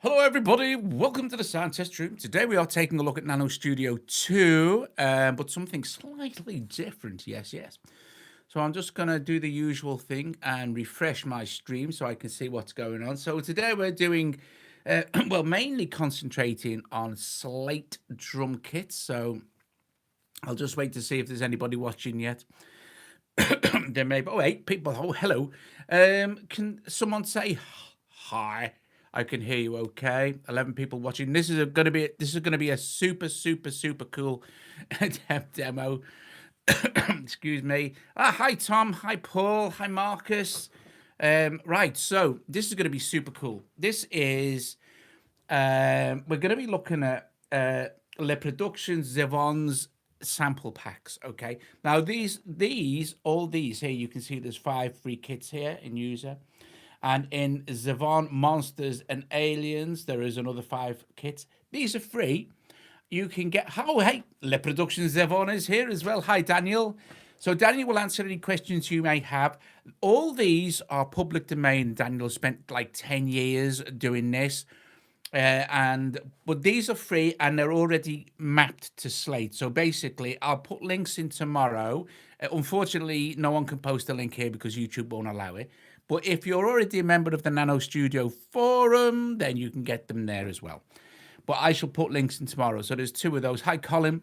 Hello, everybody. Welcome to the Sound Test Room. Today we are taking a look at NanoStudio 2, but something slightly different. Yes, yes. So I'm just going to do the usual thing and refresh my stream so I can see what's going on. So today we're doing, well, mainly concentrating on Slate drum kits. So I'll just wait to see if there's anybody watching yet. There may be, 8 people. Oh, hello. Can someone say hi? I can hear you okay. 11 people watching. This is going to be a super cool demo. Excuse me. Hi Tom, hi Paul, hi Marcus. Right, so this is going to be super cool. This is we're going to be looking at Le Productions Zvon's sample packs. Okay, now all these here, you can see there's 5 free kits here in user. And in Zvon Monsters and Aliens, there is another 5 kits. These are free. You can get... Oh, hey, Le Productions Zvon is here as well. Hi, Daniel. So Daniel will answer any questions you may have. All these are public domain. Daniel spent like 10 years doing this. But these are free and they're already mapped to Slate. So basically, I'll put links in tomorrow. Unfortunately, no one can post a link here because YouTube won't allow it. But if you're already a member of the NanoStudio forum, then you can get them there as well. But I shall put links in tomorrow. So there's 2 of those. Hi, Colin.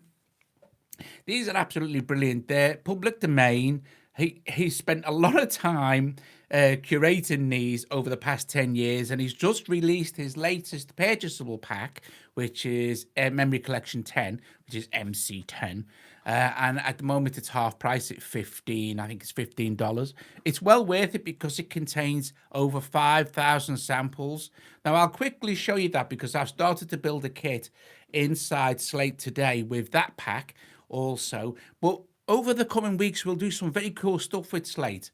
These are absolutely brilliant. They're public domain. He spent a lot of time curating these over the past 10 years, and he's just released his latest purchasable pack, which is Memory Collection 10, which is MC10. And at the moment, it's half price at 15. I think it's $15. It's well worth it because it contains over 5,000 samples. Now, I'll quickly show you that because I've started to build a kit inside Slate today with that pack also. But over the coming weeks, we'll do some very cool stuff with Slate.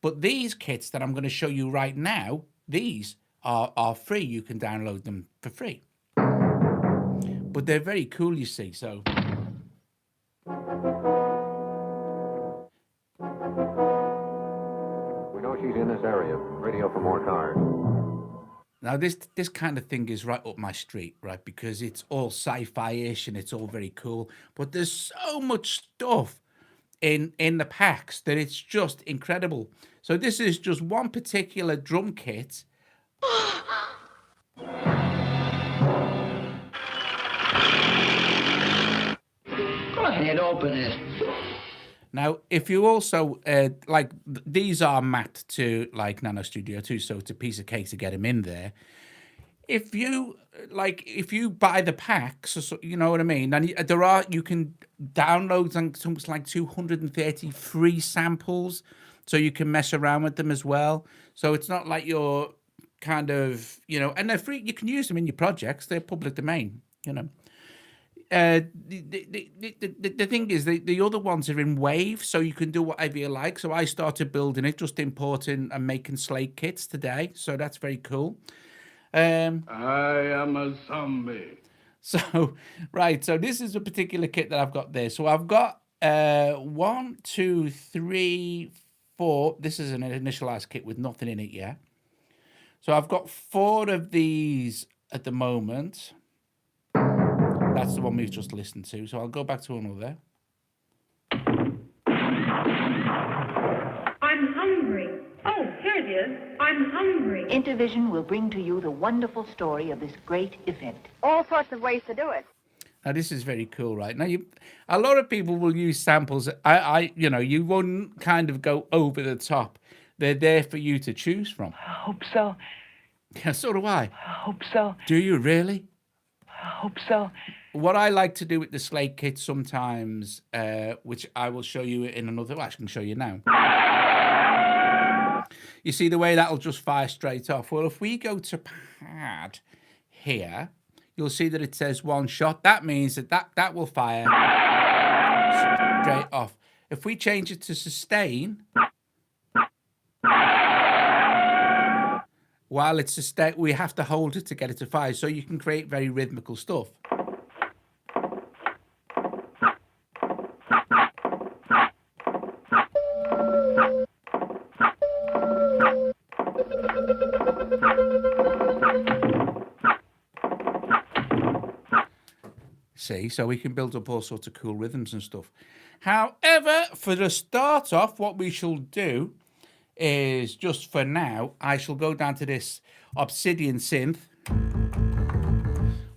But these kits that I'm going to show you right now, these are free. You can download them for free. But they're very cool, you see. So we know she's in this area. Radio for more cars. Now, this kind of thing is right up my street, right? Because it's all sci-fi-ish and it's all very cool. But there's so much stuff in the packs that it's just incredible. So this is just one particular drum kit. Go ahead, open it. Now, if you also these are mapped to like NanoStudio 2, so it's a piece of cake to get them in there. If you buy the packs, so, you know what I mean, and you can download something like 230 free samples, so you can mess around with them as well. So it's not like you're kind of, and they're free. You can use them in your projects. They're public domain, The thing is, the other ones are in wave, so you can do whatever you like. So I started building it, just importing and making Slate kits today. So that's very cool. I am a zombie. So, right. So this is a particular kit that I've got there. So I've got 1, 2, 3, 4. This is an initialized kit with nothing in it yet. So I've got 4 of these at the moment. That's the one we've just listened to. So I'll go back to another. I'm hungry. Oh, here it is. I'm hungry. Intervision will bring to you the wonderful story of this great event. All sorts of ways to do it. Now this is very cool, right? Now a lot of people will use samples. You wouldn't kind of go over the top. They're there for you to choose from. I hope so. Yeah, so do I. I hope so. Do you really? I hope so. What I like to do with the Slate kit sometimes, which I will show you in another... Well, I can show you now. You see the way that'll just fire straight off? Well, if we go to pad here, you'll see that it says 1 shot. That means that will fire straight off. If we change it to sustain... While it's sustain, we have to hold it to get it to fire, so you can create very rhythmical stuff. See, so we can build up all sorts of cool rhythms and stuff. However, for the start off, what we shall do is, just for now, I shall go down to this Obsidian synth,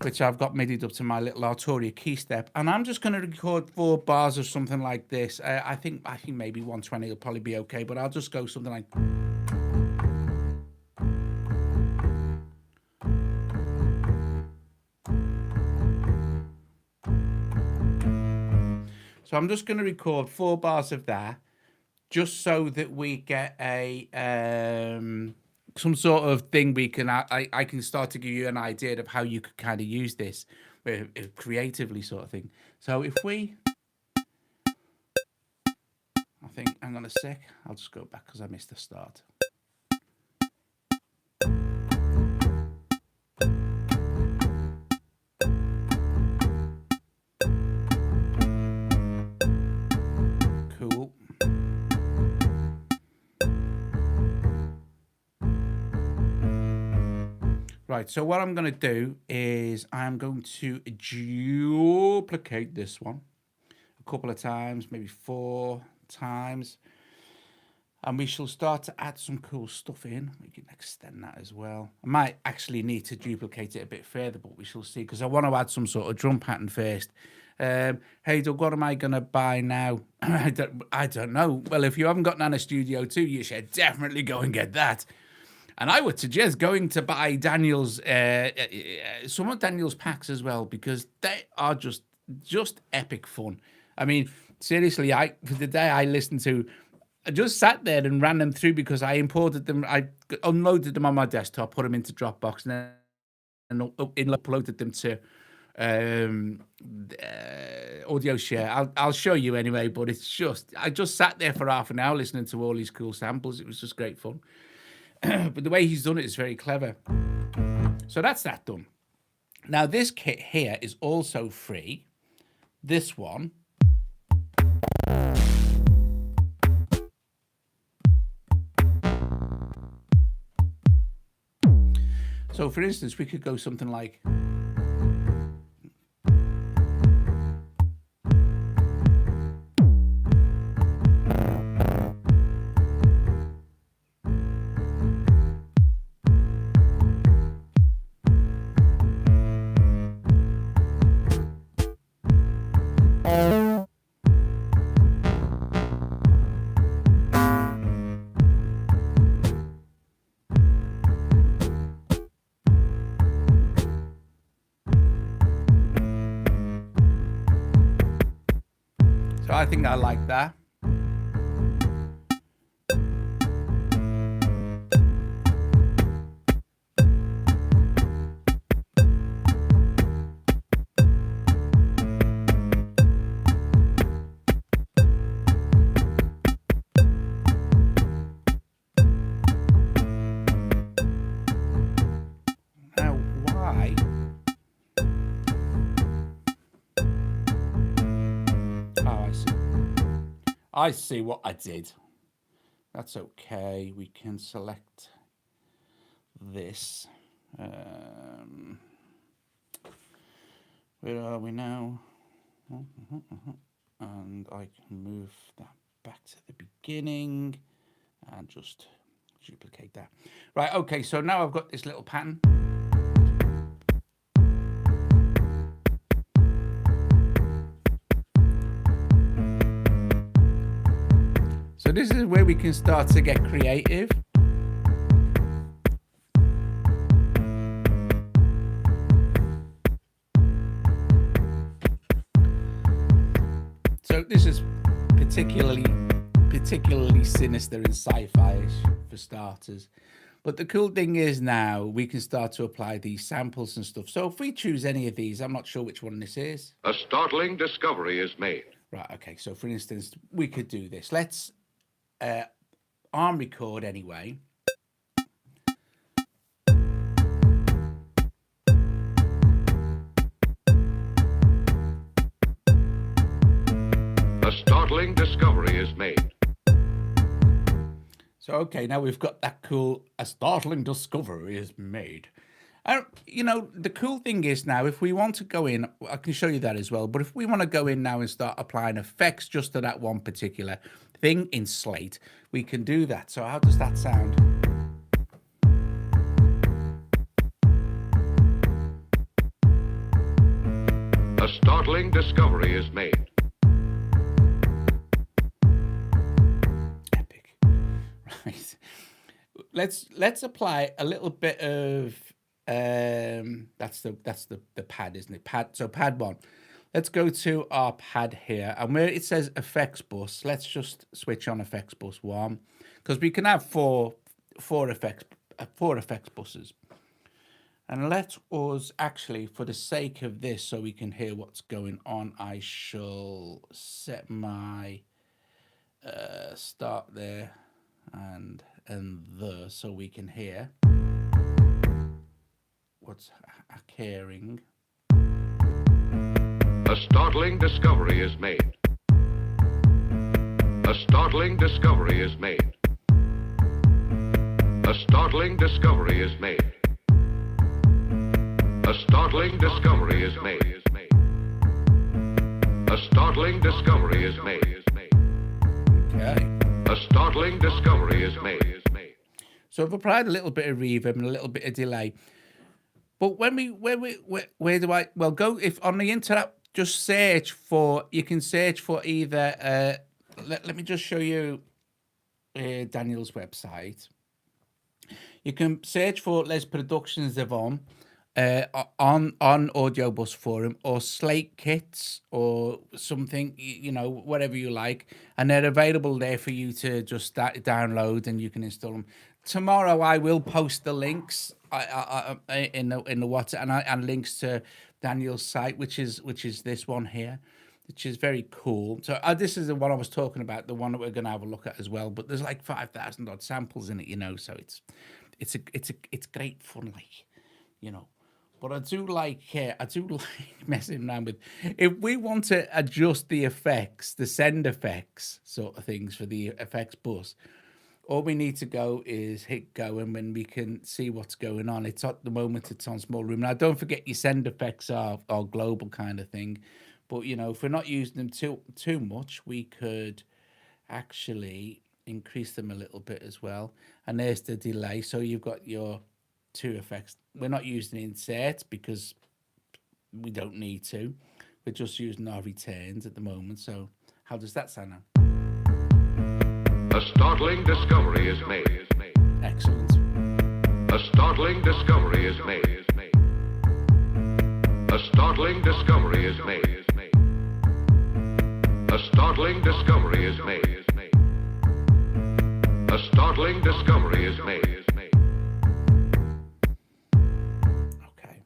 which I've got midied up to my little Arturia key step, and I'm just going to record 4 bars of something like this. I think maybe 120 will probably be okay, but I'll just go something like. So I'm just going to record 4 bars of that, just so that we get a some sort of thing we can. I can start to give you an idea of how you could kind of use this creatively, sort of thing. So if we, I think, hang on a sec, I'll just go back because I missed the start. Cool. Right, so what I'm going to do is I'm going to duplicate this one a couple of times, maybe 4 times, and we shall start to add some cool stuff in. We can extend that as well. I might actually need to duplicate it a bit further, but we shall see, because I want to add some sort of drum pattern first. Hey Doug, what am I going to buy now? I don't know. Well, if you haven't got NanoStudio 2, you should definitely go and get that. And I would suggest going to buy Daniel's, some of Daniel's packs as well, because they are just epic fun. I mean, seriously, for the day I listened to, I just sat there and ran them through because I imported them. I unloaded them on my desktop, put them into Dropbox, and then uploaded them to audio share. I'll show you anyway, but I just sat there for half an hour listening to all these cool samples. It was just great fun. But the way he's done it is very clever. So that's that done. Now this kit here is also free. This one. So for instance, we could go something like. I think I like that. Now, why? I see what I did. That's okay. We can select this. Where are we now? And I can move that back to the beginning and just duplicate that. Right, okay, so now I've got this little pattern. So this is where we can start to get creative. So this is particularly sinister and sci-fi-ish for starters. But the cool thing is now we can start to apply these samples and stuff. So if we choose any of these, I'm not sure which one this is. A startling discovery is made. Right, okay, so for instance, we could do this. Let's arm record anyway. A startling discovery is made. So, okay, now we've got that cool, a startling discovery is made. You know, the cool thing is now, if we want to go in, I can show you that as well. But if we want to go in now and start applying effects just to that one particular thing in Slate, we can do that. So how does that sound? A startling discovery is made. Epic. Right. Let's apply a little bit of that's the pad, isn't it? Pad 1. Let's go to our pad here, and where it says effects bus, let's just switch on effects bus 1, because we can have four effects buses. And let us actually, for the sake of this, so we can hear what's going on, I shall set my start there and the, so we can hear what's occurring. A startling discovery is made. A startling discovery is made. A startling discovery is made. A startling discovery is made. A startling discovery is made. Okay. A startling discovery is made. So I've applied a little bit of reverb and a little bit of delay. But where do I, well, go, if on the internet, just search for, you can search for either, let me just show you Daniel's website. You can search for Les Productions Zvon on Audio Bus Forum, or Slate Kits, or something, you know, whatever you like, and they're available there for you to just download, and you can install them. Tomorrow I will post the links in the WhatsApp, and links to Daniel's site, which is this one here, which is very cool. So this is the one I was talking about, the one that we're going to have a look at as well. But there's like 5,000 odd samples in it, you know. So it's great fun, like, you know. But I do like messing around with. If we want to adjust the effects, the send effects sort of things for the effects bus, all we need to go is hit go, and when we can see what's going on. It's at the moment it's on small room. Now don't forget your send effects are global kind of thing, but you know, if we're not using them too much, we could actually increase them a little bit as well. And there's the delay. So you've got your two effects. We're not using insert because we don't need to. We're just using our returns at the moment. So how does that sound now? A startling discovery is made. Excellent. A startling discovery is made. A startling discovery is made. A startling discovery is made. A startling discovery is made. Okay.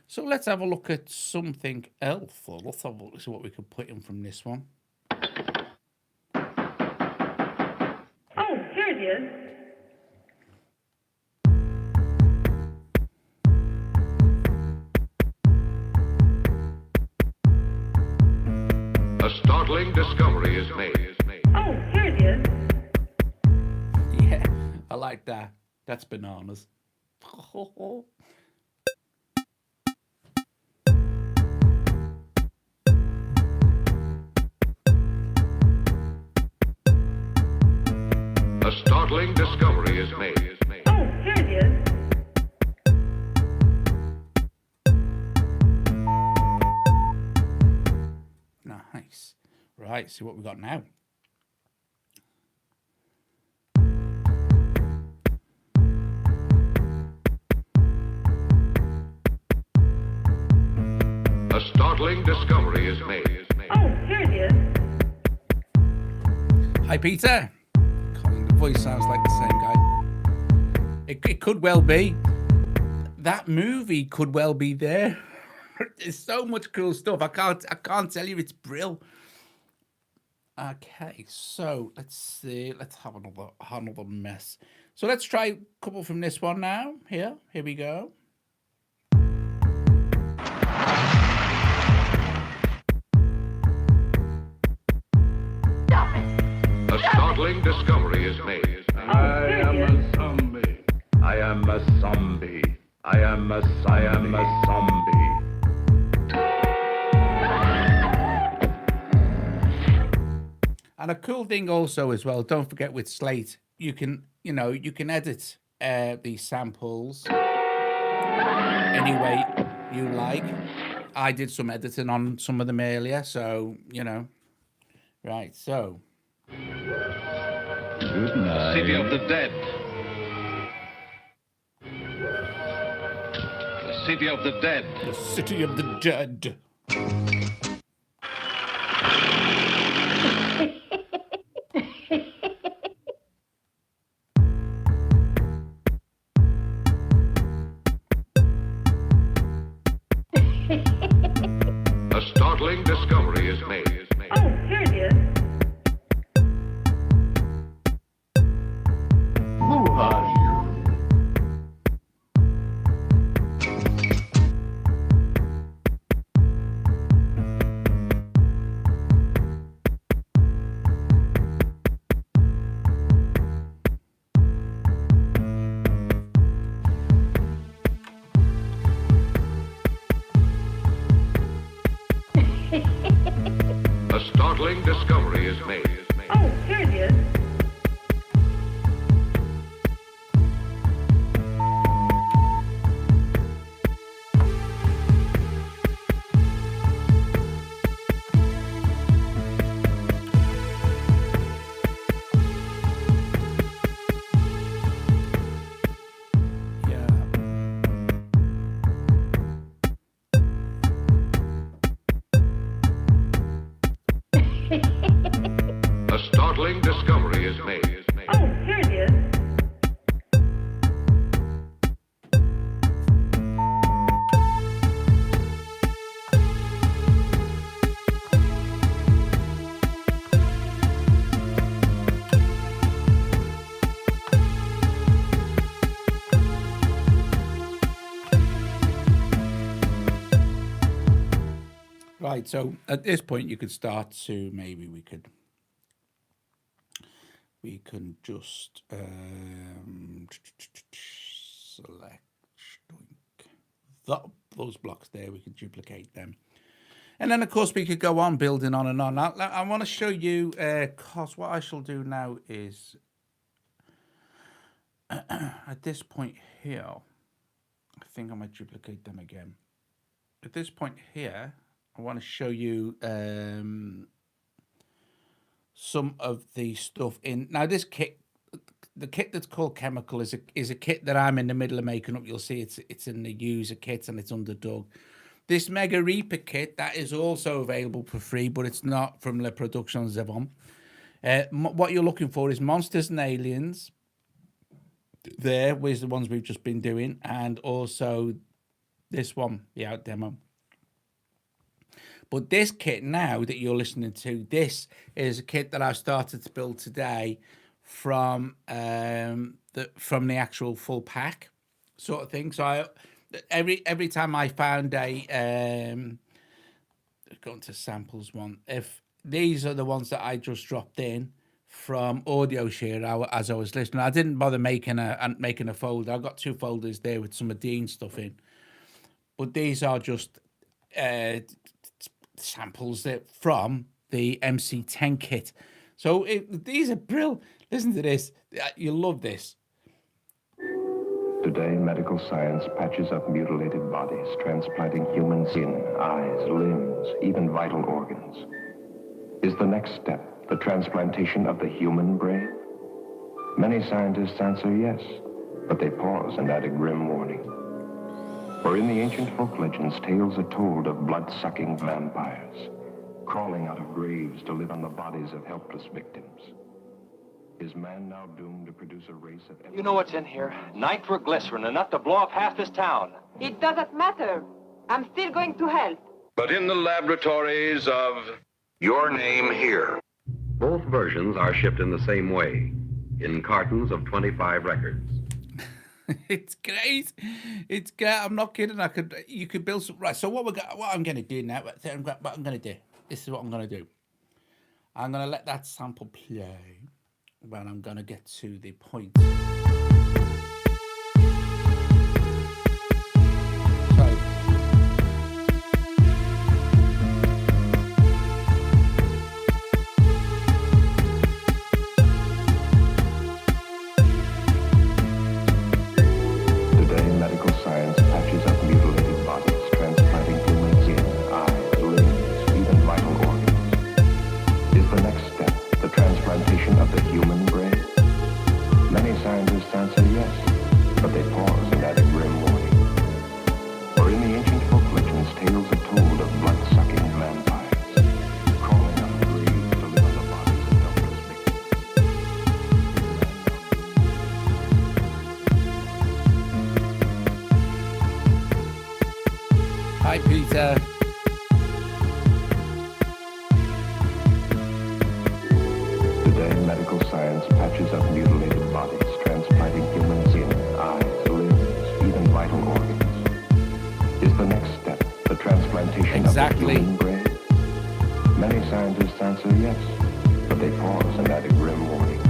So let's have a look at something else. Let's have a look, see what we could put in from this one. Oh, here it is. A startling discovery is made. Oh, here it is. Yeah, I like that. That's bananas. A startling discovery is made. Oh, here it is. Nice. Right, see what we got now. A startling discovery is made. Oh, here it is. Hi, Peter. Colin, the voice sounds like the same guy. It could well be. That movie could well be there. There's so much cool stuff. I can't tell you, it's brill. Okay, so let's see. Let's have another mess. So let's try a couple from this one now. Here we go. A startling discovery is made. I am a zombie. I am a zombie. I am a zombie. And a cool thing also as well, don't forget with Slate, you can edit these samples any way you like. I did some editing on some of them earlier, so, Right, so. Good night. City of the Dead. The City of the Dead. The City of the Dead. A startling discovery is made. Oh, here it is. Who are you? A startling discovery is made. Oh, here it is. Yeah. A startling discovery is made. Oh, here it is. Right, so at this point you could start to, maybe we can just select those blocks there, we can duplicate them. And then of course we could go on building on and on. I want to show you, cause what I shall do now is, at this point here, I think I might duplicate them again. At this point here, I want to show you some of the stuff in. Now this kit, the kit that's called Chemical is a kit that I'm in the middle of making up. You'll see it's in the user kit and it's underdog. This Mega Reaper kit, that is also available for free, but it's not from the production Zvon. What you're looking for is Monsters and Aliens. There was the ones we've just been doing, and also this one, the out demo. But this kit now that you're listening to, this is a kit that I've started to build today from the actual full pack sort of thing. So every time I found going to samples one, if these are the ones that I just dropped in from Audio Share as I was listening, I didn't bother making a folder. I got 2 folders there with some of Dean's stuff in, but these are just samples that from the MC10 kit. So these are brilliant. Listen to this. You'll love this. Today, medical science patches up mutilated bodies, transplanting human skin, eyes, limbs, even vital organs. Is the next step the transplantation of the human brain? Many scientists answer yes, but they pause and add a grim warning. For in the ancient folk legends, tales are told of blood-sucking vampires, crawling out of graves to live on the bodies of helpless victims. Is man now doomed to produce a race of... You know what's in here? Nitroglycerin, enough to blow up half this town. It doesn't matter. I'm still going to help. But in the laboratories of Your Name Here. Both versions are shipped in the same way, in cartons of 25 records. It's great. It's great. I'm not kidding. You could build some. Right. So what I'm going to do now? What I'm going to do. This is what I'm going to do. I'm going to let that sample play. When I'm going to get to the point. but they pause and add a grim warning. For in the ancient folk legends, tales are told of blood-sucking vampires, crawling out of graves to live on the bodies of helpless victims. Hi, Peter. Today, medical science patches up mutilated bodies, transplanting human skin, eyes, limbs, even vital organs. Is the next step the transplantation of the human brain? Many scientists answer yes, but they pause and add a grim warning.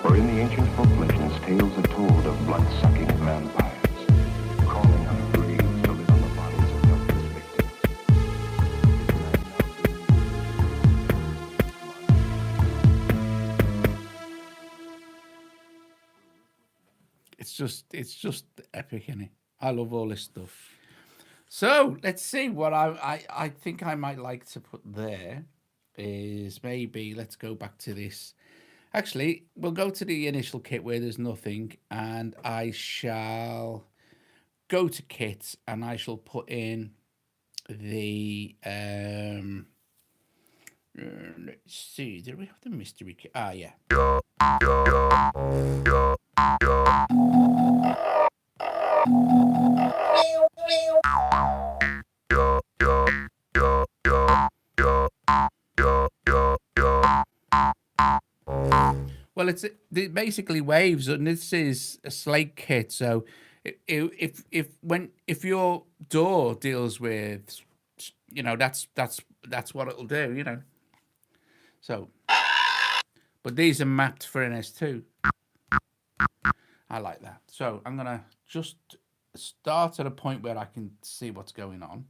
For in the ancient folk legends, tales are told of blood-sucking vampires, crawling out of graves to live on the bodies of helpless victims. It's just epic, isn't it? I love all this stuff. So let's see what I think I might like to put there is maybe let's go back to this. Actually, we'll go to the initial kit where there's nothing, and I shall go to kits and I shall put in the let's see, did we have the mystery kit? Ah, yeah. Well, it's basically waves, and this is a Slate kit. So, if your door deals with, that's what it'll do, So, but these are mapped for NS2. I like that. So I'm gonna just start at a point where I can see what's going on,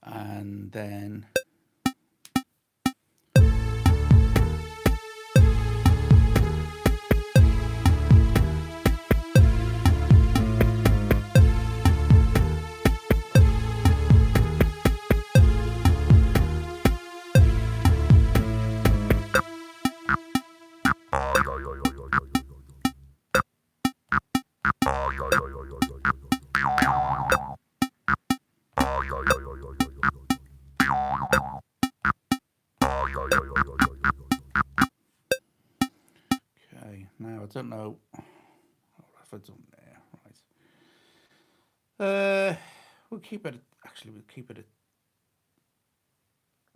and then. Now I don't know what have I done there. Right. We'll keep it. Actually, we'll keep it at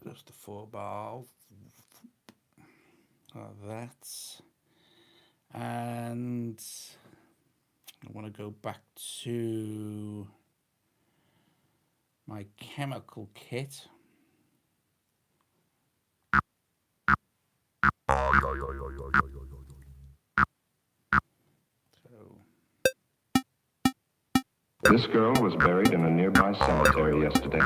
just the 4 bars. That, and I want to go back to my chemical kit. This girl was buried in a nearby cemetery yesterday.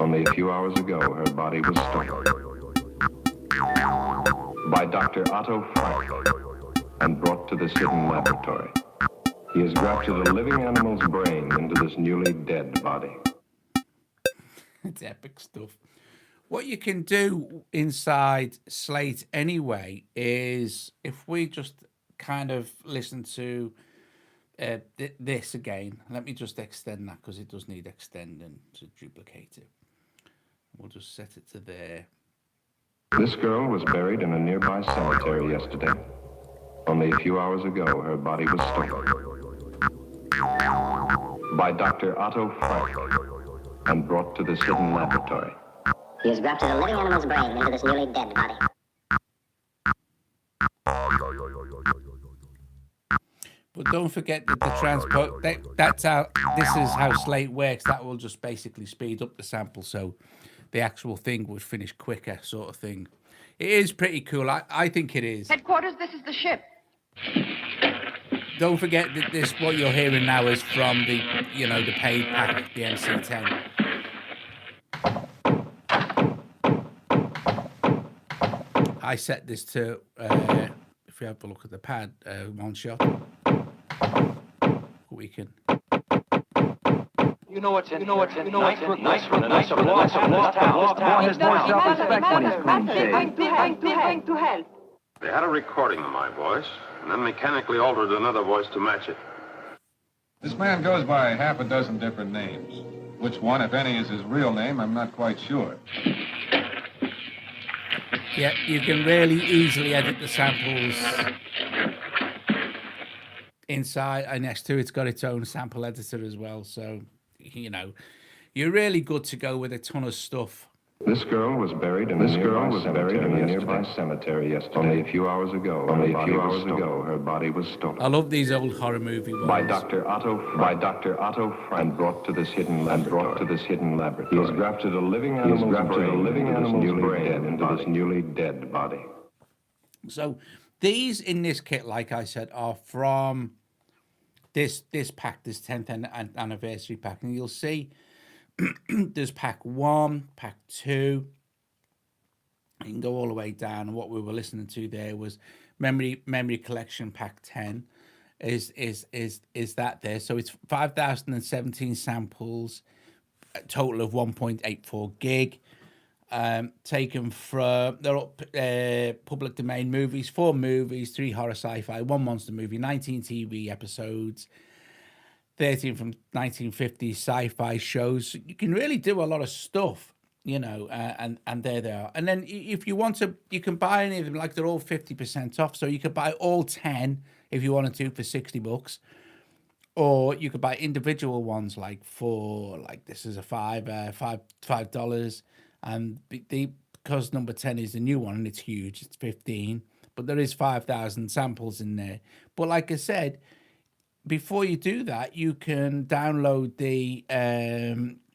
Only a few hours ago, her body was stolen by Dr. Otto Frank and brought to this hidden laboratory. He has grafted a living animal's brain into this newly dead body. It's epic stuff. What you can do inside Slate anyway is if we just kind of listen to this again. Let me just extend that because it does need extending to duplicate it. We'll just set it to there. This girl was buried in a nearby cemetery yesterday. Only a few hours ago, her body was stolen by Dr. Otto Frank and brought to this hidden laboratory. He has grafted a living animal's brain into this newly dead body. But don't forget that the transport, that's how, this is how Slate works. That will just basically speed up the sample so the actual thing would finish quicker, sort of thing. It is pretty cool. I think it is. Headquarters, this is the ship. Don't forget that this, what you're hearing now is from the, the paid pack, the MC10. I set this to, if you have a look at the pad, one shot. We can. You know what's in Nitroglycerin has more self-respect when he's clean Going to help. They had a recording of my voice. and then mechanically altered another voice to match it. This man goes by half a dozen different names. Which one, if any, is his real name, I'm not quite sure. Yeah, you can really easily edit the samples inside, and next to it's got its own sample editor as well. So, you know, you're really good to go with a ton of stuff. This girl was buried in a nearby cemetery yesterday. Only a few hours ago, her body was stolen. I love these old horror movie ones. By Dr. Otto Frank, and brought to this hidden laboratory. He has grafted a living animal's brain into this newly dead body. So these in this kit, like I said, are from this pack, this 10th anniversary pack, and you'll see there's pack 1, pack 2. You can go all the way down. And what we were listening to there was memory collection pack 10. Is that there? So it's 5,017 samples, a total of 1.84 gig. Taken from they're all public domain movies, 4 movies, 3 horror sci-fi, 1 monster movie, 19 TV episodes, 13 from 1950s sci-fi shows. You can really do a lot of stuff, you know, and there they are. And then if you want to, you can buy any of them, like they're all 50% off. So you could buy all 10 if you wanted to for $60, or you could buy individual ones like this is a $5, and because number 10 is the new one and it's huge, it's 15, but there is 5,000 samples in there. But like I said, before you do that, you can download the,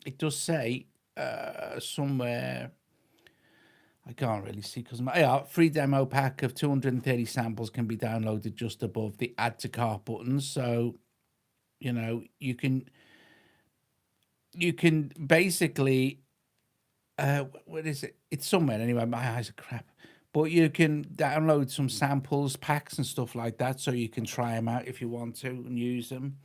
it does say somewhere, I can't really see because free demo pack of 230 samples can be downloaded just above the add to cart button. So, you know, you can basically, what is it? It's somewhere anyway, my eyes are crap. But you can download some samples, packs and stuff like that, so you can try them out if you want to and use them.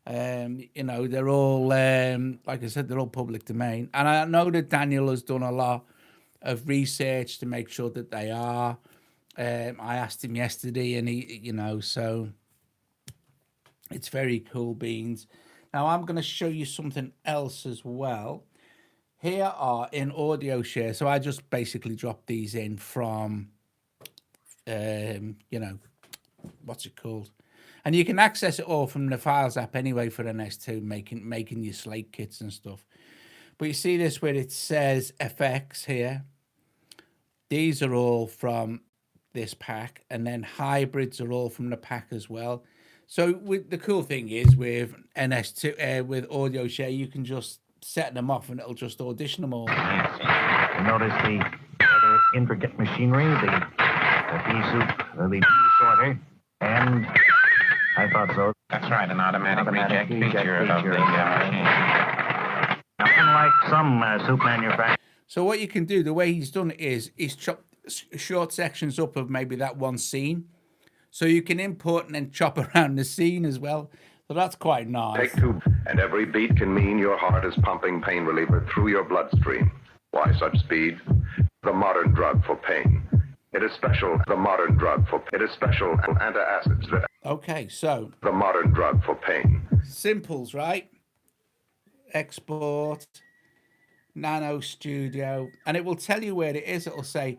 You know, they're all, like I said, they're all public domain. And I know that Daniel has done a lot of research to make sure that they are. I asked him yesterday and he, you know, so it's very cool beans. Now I'm going to show you something else as well. Here are in audio share. So I just basically dropped these in from, you know, what's it called? And you can access it all from the Files app anyway for NS2, making your Slate kits and stuff. But you see this where it says FX here. These are all from this pack, and then hybrids are all from the pack as well. So the cool thing is with NS2, with audio share, you can just set them off and it'll just audition them all. You notice the rather intricate machinery, the pea soup, the pea sorter, and I thought so. That's right, an automatic reject feature of the machine. Now, unlike some soup manufacturers. So what you can do, the way he's done it is he's chopped short sections up of maybe that one scene. So you can import and then chop around the scene as well. So that's quite nice. Take 2, and every beat can mean your heart is pumping pain reliever through your bloodstream. Why such speed? The modern drug for pain. It is special. The modern drug for it is special antacids. Okay, so the modern drug for pain. Simples, right? Export, NanoStudio, and it will tell you where it is. It will say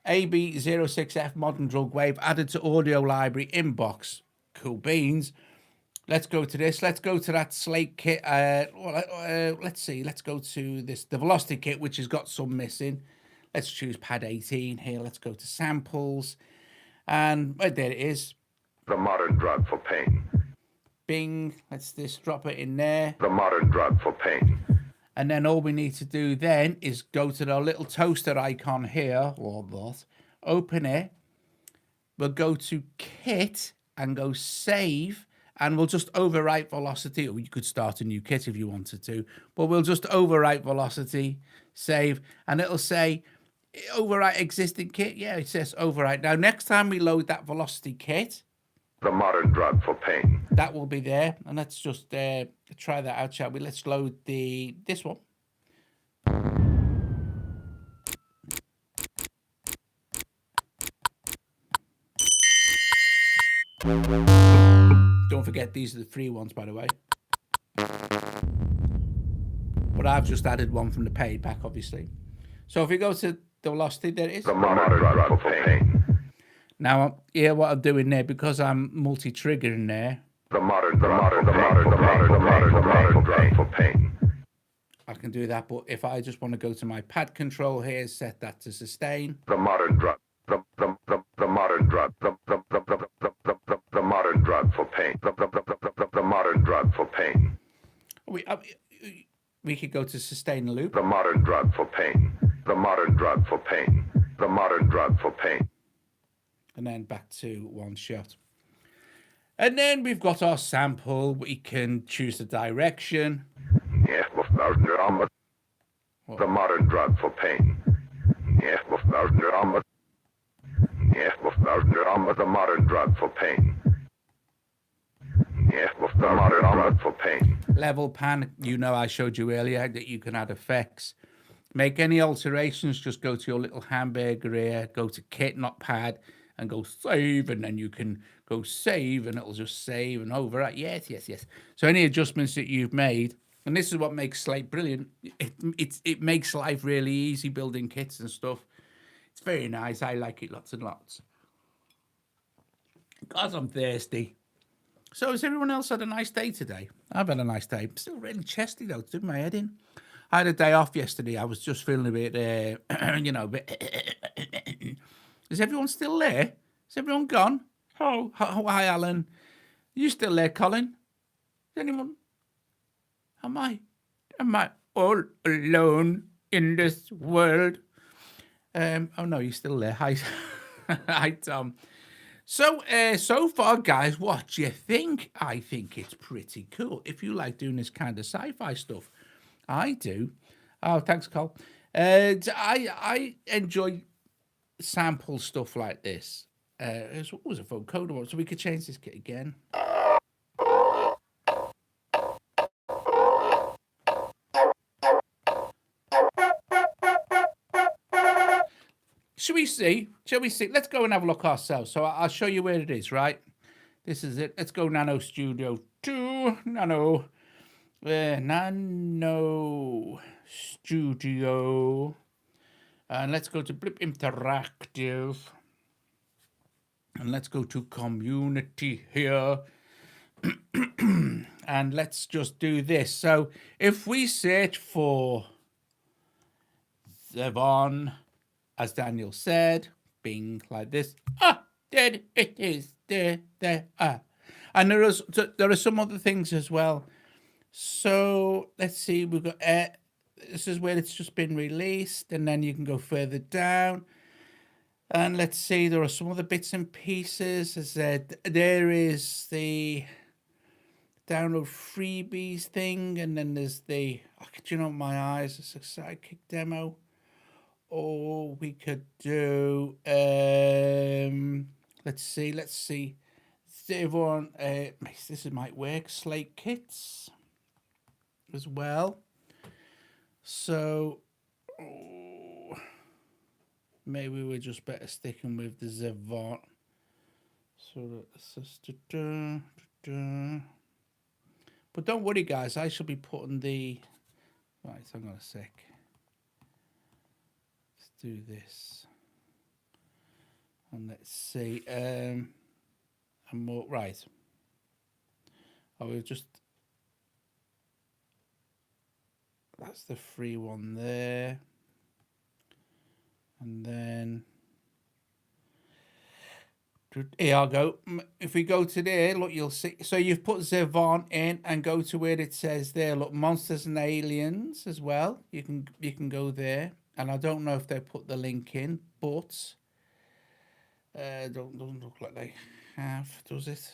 AB06F Modern Drug Wave added to audio library inbox. Cool beans. Let's go to this. Let's go to that Slate kit. Let's see. Let's go to this, the Velocity kit, which has got some missing. Let's choose pad 18 here. Let's go to samples. And right there it is. The modern drug for pain. Bing. Let's just drop it in there. The modern drug for pain. And then all we need to do then is go to the little toaster icon here, or that. Open it. We'll go to kit and go save. And we'll just overwrite velocity, or you could start a new kit if you wanted to, but we'll just overwrite velocity, save, and it'll say overwrite existing kit. Yeah, it says overwrite. Now, next time we load that velocity kit, the modern drug for pain, that will be there. And let's just try that out, shall we? Let's load this one. Don't forget, these are the free ones, by the way. But I've just added one from the paid pack, obviously. So if we go to the velocity, there it is. The modern drug for pain. Now, here what I'm doing there, because I'm multi-triggering there. The modern drug for pain. I can do that, but if I just want to go to my pad control here, set that to sustain. The modern drug. The modern drug. The modern drug for pain. The modern drug for pain. We could go to sustain the loop. The modern drug for pain. The modern drug for pain. The modern drug for pain. And then back to one shot. And then we've got our sample. We can choose the direction. Yeah, the modern drug for pain. Yeah, the modern drug for pain. Yeah, the modern drug for pain. Level pan, you know, I showed you earlier that you can add effects. Make any alterations, just go to your little hamburger here, go to kit, not pad, and go save, and then you can go save, and it'll just save and overwrite. Yes. So any adjustments that you've made, and this is what makes Slate brilliant. It makes life really easy building kits and stuff. It's very nice. I like it lots and lots. God, I'm thirsty. So has everyone else had a nice day today? I've had a nice day. I'm still really chesty though, it's doing my head in. I had a day off yesterday. I was just feeling a bit, a bit. Is everyone still there? Is everyone gone? Oh, hi, Alan. Are you still there, Colin? Is anyone? Am I all alone in this world? Oh no, you're still there. Hi, hi, Tom. So, so far, guys, what do you think? I think it's pretty cool. If you like doing this kind of sci-fi stuff, I do. Oh, thanks, Cole. I enjoy sample stuff like this. What was a vocoder? So we could change this kit again. Shall we see? Let's go and have a look ourselves. So I'll show you where it is, right? This is it. Let's go NanoStudio 2. NanoStudio. And let's go to Blip Interactive. And let's go to Community here. And let's just do this. So if we search for Zvon, as Daniel said, bing, like this. There it is. There. And there are some other things as well. So let's see. We've got this is where it's just been released, and then you can go further down. And let's see. There are some other bits and pieces. As I said, there is the download freebies thing, and then there's the my eyes. It's a sidekick demo. Or we could do, let's see, Zvon, this might work, Slate kits as well. So, maybe we're just better sticking with the Zvon. So, but don't worry, guys, I shall be putting the, right, hang on a sec. Do this and let's see and more right. We'll just, that's the free one there, and then here I go. If we go to there, look, you'll see, so you've put Zvon in and go to where it says there, look, monsters and aliens as well. You can go there. And I don't know if they put the link in, but doesn't look like they have, does it?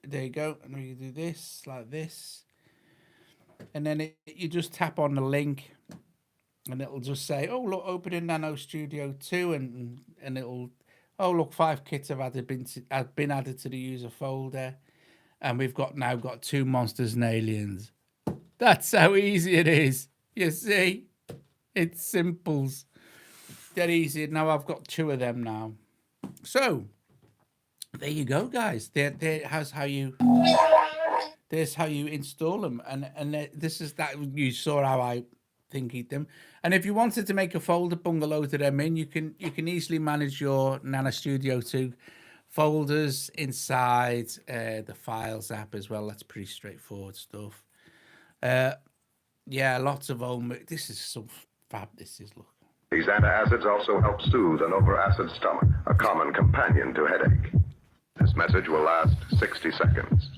There you go. And we do this like this, and then you just tap on the link, and it'll just say, "Oh, look, open in NanoStudio 2," and it'll. Oh, look, 5 kits have been added to the user folder. And we've now got 2 monsters and aliens. That's how easy it is. You see? It's simples. Dead easy. Now I've got 2 of them now. So, there you go, guys. There's how you install them. And this is that. You saw how I thinking them. And if you wanted to make a folder, bung a load of them in, you can easily manage your NanoStudio to folders inside the Files app as well. That's pretty straightforward stuff. Yeah, lots of this is so fab. This is, look. These antacids also help soothe an overacid stomach, a common companion to headache. This message will last 60 seconds.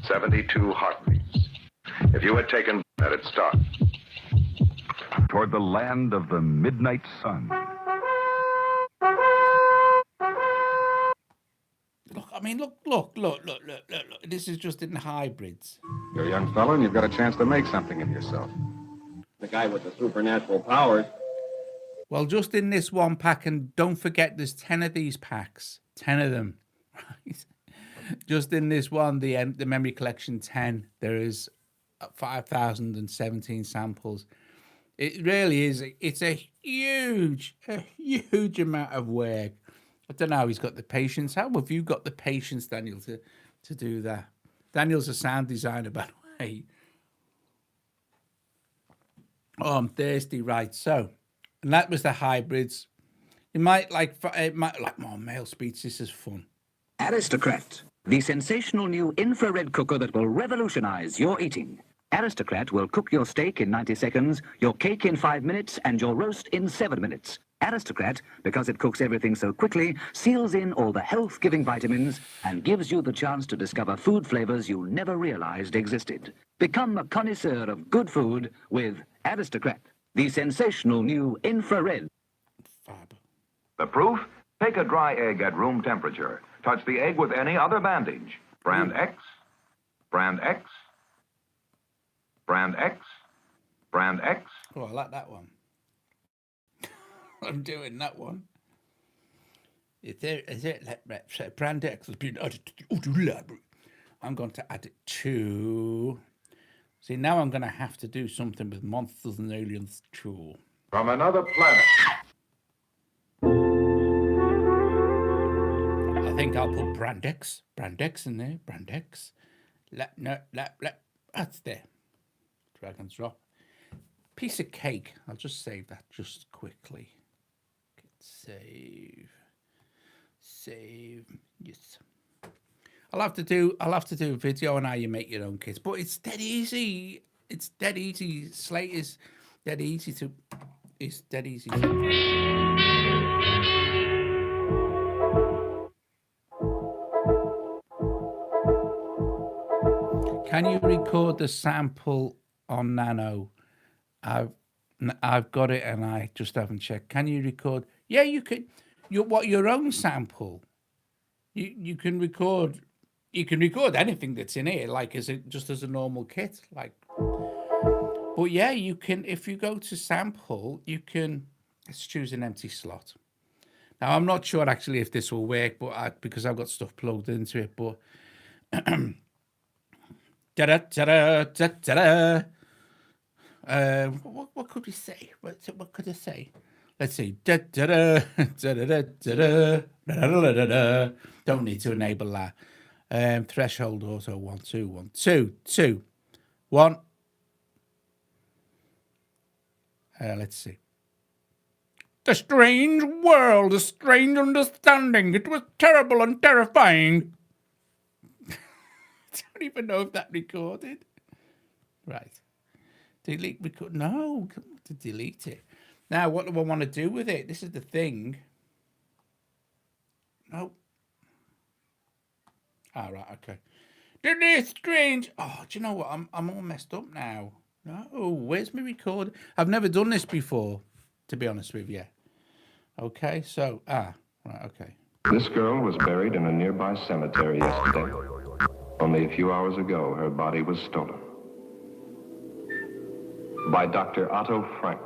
72 heartbeats. If you had taken at its start. Toward the land of the midnight sun. Look, I mean, look. This is just in hybrids. You're a young fellow and you've got a chance to make something of yourself. The guy with the supernatural powers. Well, just in this one pack, and don't forget there's 10 of these packs. 10 of them. Right? Just in this one, the memory collection 10, there is 5,017 samples. It really is. It's a huge amount of work. I don't know how he's got the patience. How have you got the patience, Daniel, to do that? Daniel's a sound designer, by the way. Oh, I'm thirsty. Right, so, and that was the hybrids. You might like more male speech. This is fun. Aristocrat, the sensational new infrared cooker that will revolutionize your eating. Aristocrat will cook your steak in 90 seconds, your cake in 5 minutes, and your roast in 7 minutes. Aristocrat, because it cooks everything so quickly, seals in all the health-giving vitamins and gives you the chance to discover food flavors you never realized existed. Become a connoisseur of good food with Aristocrat, the sensational new infrared. Fab. The proof? Take a dry egg at room temperature. Touch the egg with any other bandage. Brand X, brand X, brand X, brand X. Oh, I like that one. I'm doing that one. Is it brand X has been added to the audio library? I'm going to add it to. See, now I'm going to have to do something with monsters and aliens too. From another planet. I think I'll put brand X in there. Brand X. That's there. Drag and drop. Piece of cake. I'll just save that just quickly. Save. Yes. I'll have to do a video on how you make your own kits, but it's dead easy. It's dead easy. Slate is dead easy to. It's dead easy. Can you record the sample on Nano? I've got it and I just haven't checked. Can you record? Yeah, you can. Your own sample? You can record. You can record anything that's in here, like just as a normal kit, like. But yeah, you can. If you go to sample, you can. Let's choose an empty slot. Now I'm not sure actually if this will work, but because I've got stuff plugged into it. But what could we say? What could I say? Let's see. Don't need to enable that. Threshold auto 1 2 1 2 2 1. Let's see. The strange world, a strange understanding. It was terrible and terrifying. I don't even know if that recorded. Right. Delete record. No, to delete it. Now, what do I want to do with it? This is the thing. No. Ah, right, okay. This strange. Oh, do you know what? I'm all messed up now. No, where's my record? I've never done this before, to be honest with you. Okay, so right, okay. This girl was buried in a nearby cemetery yesterday. Only a few hours ago, her body was stolen. By Dr. Otto Frank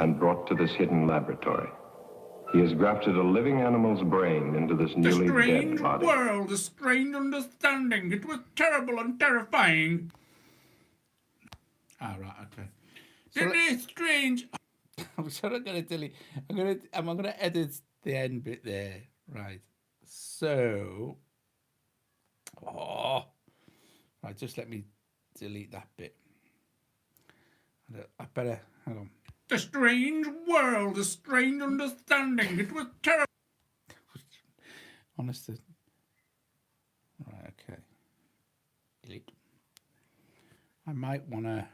and brought to this hidden laboratory. He has grafted a living animal's brain into this newly dead Strange body. world, a strange understanding. It was terrible and terrifying. Ah, right, okay. So it's strange. I'm sorry, I'm gonna delete. I'm gonna edit the end bit there. Right. So, right. Just let me delete that bit. I better hang on. The strange world, a strange understanding. It was terrible. Honestly. Right. Okay. Delete. I might wanna.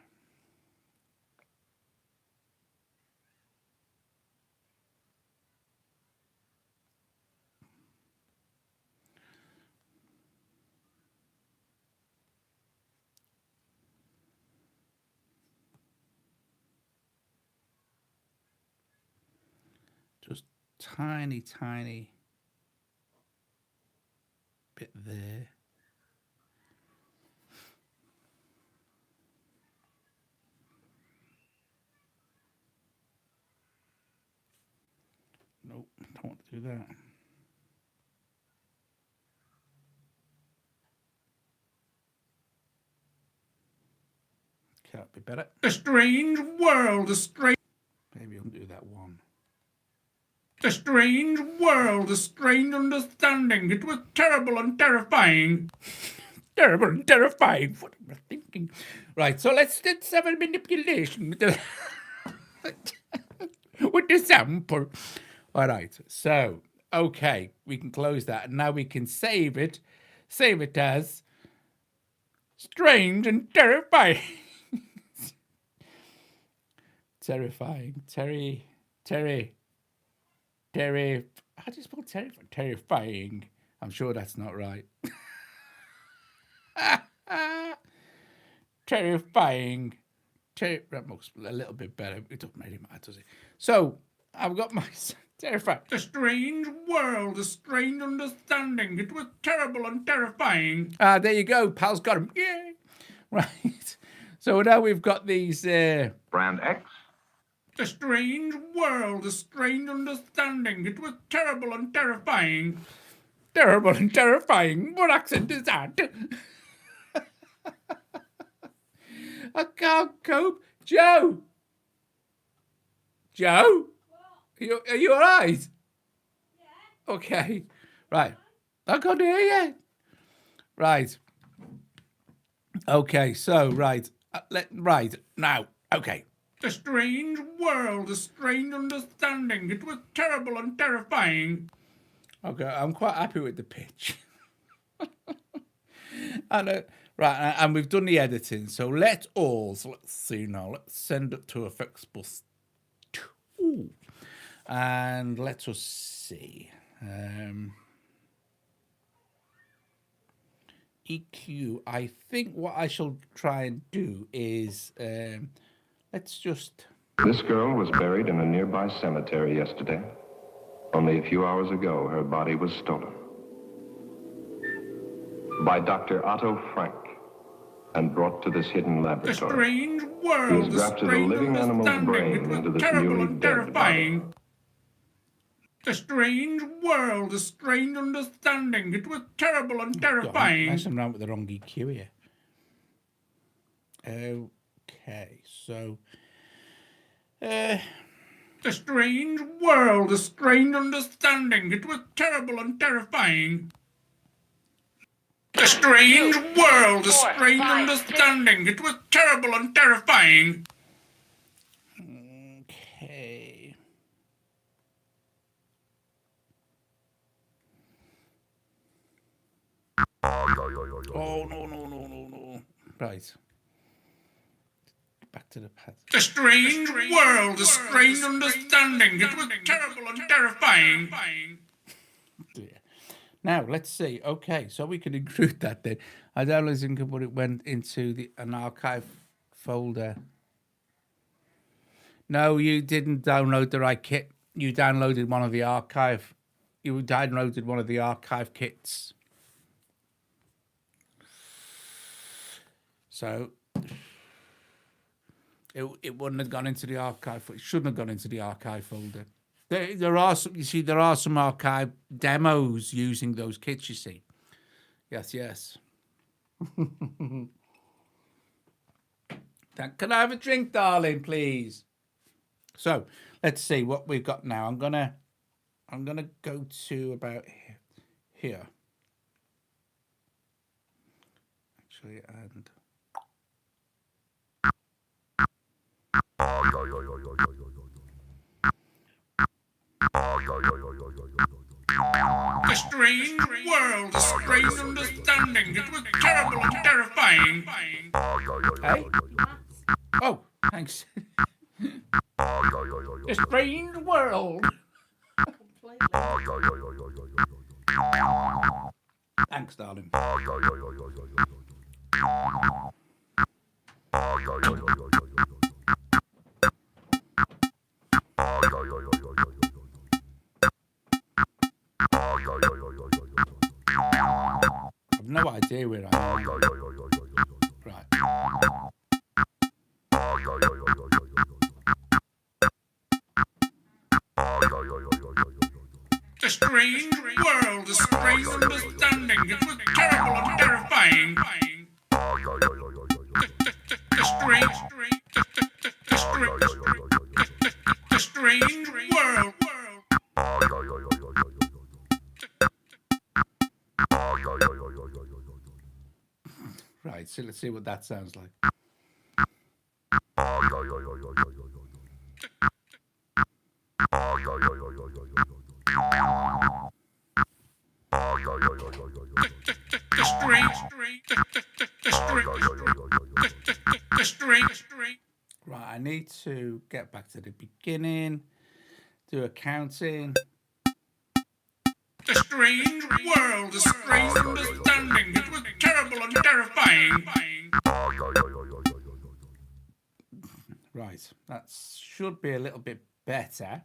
Just tiny bit there. Nope, don't want to do that. Can't be better. The strange world, a strange. Maybe I'll do that one. The strange world, a strange understanding. It was terrible and terrifying. Terrible and terrifying. What am I thinking? Right, so let's have a manipulation with the, with the sample. All right, so, okay, we can close that. And now we can save it. Save it as strange and terrifying. Terrifying. Terry. How do you spell terrifying? Terrifying. I'm sure that's not right. Terrifying. That looks a little bit better. It doesn't really matter, does it? So, I've got my terrifying. The strange world, a strange understanding. It was terrible and terrifying. Ah, there you go. Pal's got him. Yay. Right. So now we've got these... Brand X. The strange world, a strange understanding. It was terrible and terrifying. Terrible and terrifying. What accent is that? I can't cope. Joe? Joe? Are you all right? Yeah. Okay. Right. I can't hear you. Right. Okay, so, right. Right. Now. Okay. The strange world, a strange understanding. It was terrible and terrifying. Okay, I'm quite happy with the pitch. And right, and we've done the editing. So let's see now. Let's send it to Effects Bus 2. And let us see. EQ. I think what I shall try and do is... let's just... This girl was buried in a nearby cemetery yesterday. Only a few hours ago, her body was stolen. By Dr. Otto Frank and brought to this hidden laboratory. The strange world, he has grafted a living animal's brain into this newly dead body. The strange world, a strange understanding. It was terrible and terrifying. Messing around with the wrong EQ here. Okay, so... the strange world, a strange understanding. It was terrible and terrifying. The strange world, a strange understanding. It was terrible and terrifying. Okay. Oh, no. Right. Back to the past. The strange world, a strange understanding. It was terrible and terrifying. Now, let's see. Okay, so we can include that then. I downloaded it, but it went into an archive folder. No, you didn't download the right kit. You downloaded one of the archive. You downloaded one of the archive kits. So... It wouldn't have gone into the archive. It shouldn't have gone into the archive folder. There are some, you see, there are some archive demos using those kits, you see. Yes. Can I have a drink, darling, please? So let's see what we've got now. I'm gonna go to about here. Actually, and The strange world, the strange understanding. It was terrible and terrifying. Hey? Oh, thanks. The strange world. Thanks, darling. I've no idea where I am. Right. The strange world, the strange understanding. It was terrible and terrifying. The strange world. Right, so let's see what that sounds like. Right, I need to get back to the beginning, do a counting. The strange world, the strange understanding. It was terrible and terrifying. Right, that should be a little bit better.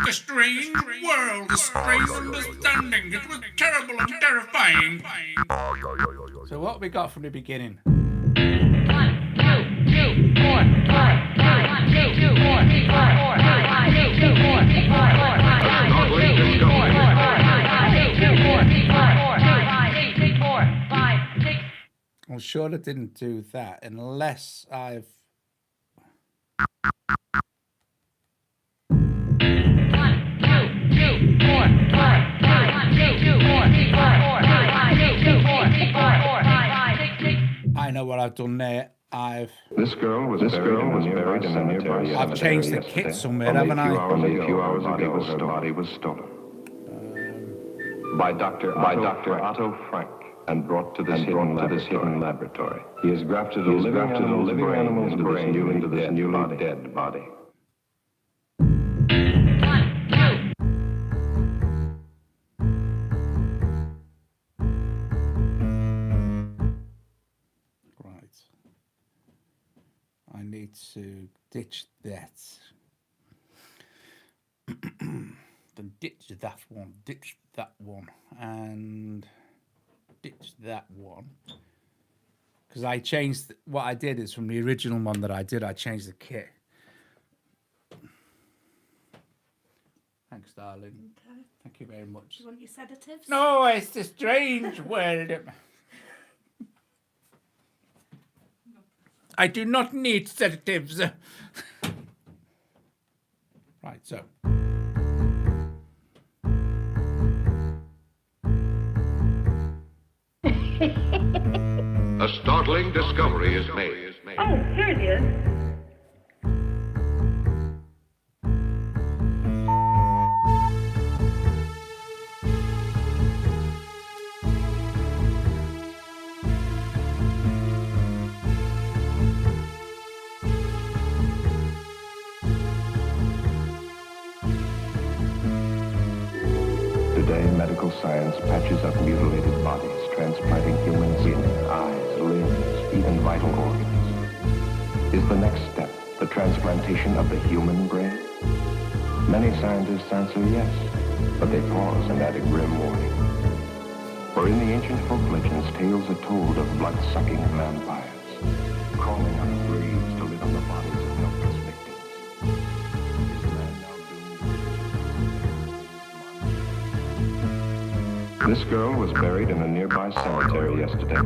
The strange world, the strange understanding. It was terrible and terrifying. So what we got from the beginning? 1, 2, 3, 4, 5, 5, 1, 2, 4, 5, 4, 5, 2, 2, 4, 5, 4, 5, 2, 2, 4, 5, 2, 2, 4, 5, 5, 8, 6, 4, 5, 6. I'm sure I didn't do that unless I've... I know what I've done there. This girl was buried in a nearby. I've changed the kit somewhere, haven't I? Only a few hours ago, her body was stolen by Dr. Otto Frank and brought to this hidden laboratory. He has grafted a living animal's brain into this newly dead body. I need to ditch that. Then ditch that one, and ditch that one. Because I changed, what I did is from the original one that I did, I changed the kit. Thanks, darling. Okay. Thank you very much. Do you want your sedatives? No, it's the strange world. I do not need sedatives. Right, so. A startling discovery is made. Oh, here it is. Today, medical science patches up mutilated bodies, transplanting human skin, eyes, limbs, even vital organs. Is the next step the transplantation of the human brain? Many scientists answer yes, but they pause and add a grim warning. For in the ancient folk legends, tales are told of blood-sucking vampires. calling on graves to lit on the bodies of helpless victims. Is man now doomed? This girl was buried in a nearby cemetery yesterday.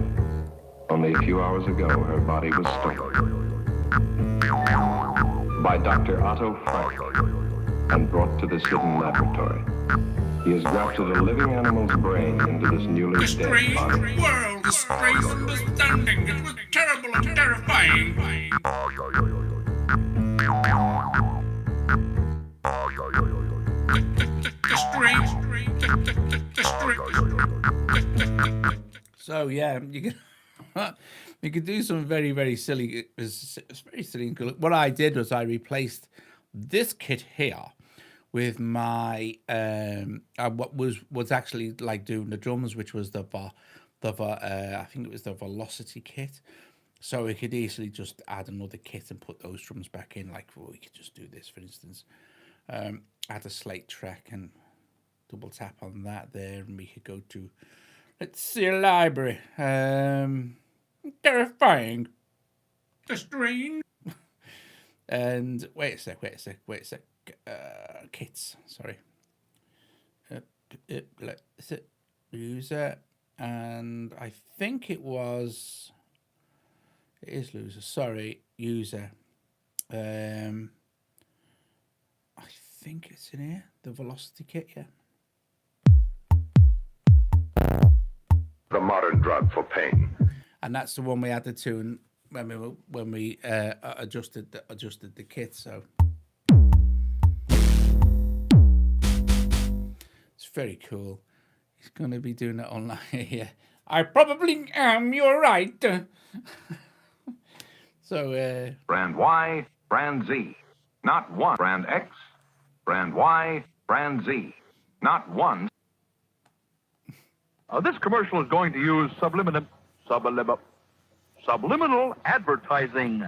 Only a few hours ago, her body was stolen by Dr. Otto Frank and brought to this hidden laboratory. He has grafted a living animal's brain into this newly dead Strange body. world, a strange understanding. It was terrible and terrifying. So yeah, you can do some very, very silly. It's very silly and cool. What I did was I replaced this kit here with my what was actually like doing the drums, which was I think it was the Velocity kit. So we could easily just add another kit and put those drums back in. Like, well, we could just do this, for instance. Add a Slate track and double tap on that there, and we could go to, let's see, a library. Terrifying. The strange. And wait a sec. Kits, sorry. Is it user? And I think it is loser. Sorry, user. I think it's in here. The Velocity kit, yeah. The modern drug for pain. And that's the one we added to when we adjusted the kit. So it's very cool. He's going to be doing it online. Yeah, I probably am. You're right. So brand Y, brand Z, not one. Brand X, brand Y, brand Z, not one. This commercial is going to use subliminal advertising.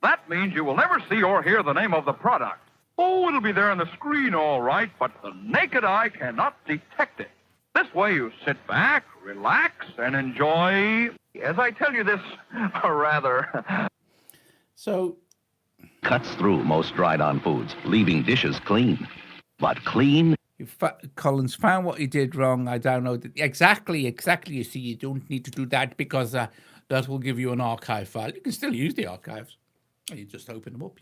That means you will never see or hear the name of the product. Oh, it'll be there on the screen, all right, but the naked eye cannot detect it. This way you sit back, relax, and enjoy, as I tell you this, rather. So Cuts through most dried-on foods, leaving dishes clean. But clean... Colin's found what he did wrong. I downloaded exactly. You see, you don't need to do that because that will give you an archive file. You can still use the archives. You just open them up,